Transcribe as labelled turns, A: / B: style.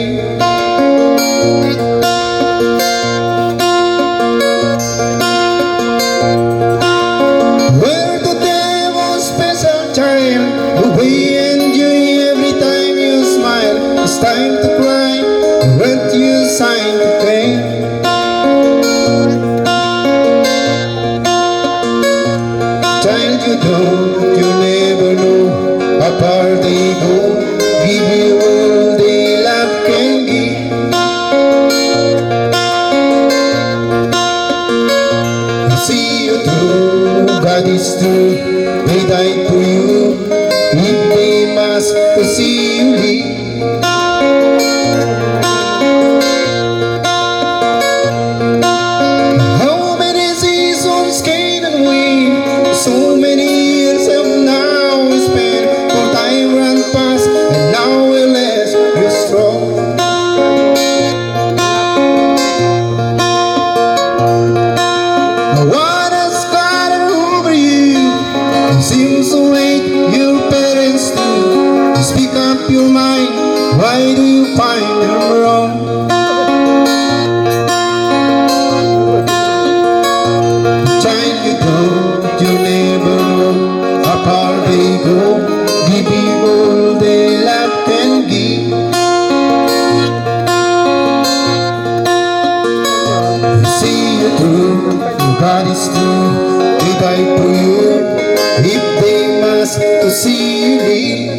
A: way. Where the devil's special child, the way and you every time you smile. It's time to cry, rent you sign to pay. Child, you don't, you never know how far they go, give you all they love can give. I see you through, God is true, they died for you, if they must to see you live. How many seasons came and went, so many years have now we spent, for time ran fast and now we're less, we're strong. What has gotten over you? It seems so late, your parents do. You speak up your mind, why do you find them wrong? Child, you don't, you never know how far they go, give you all they love can give. You see you through, God is true, they died for you, if they must to see you live.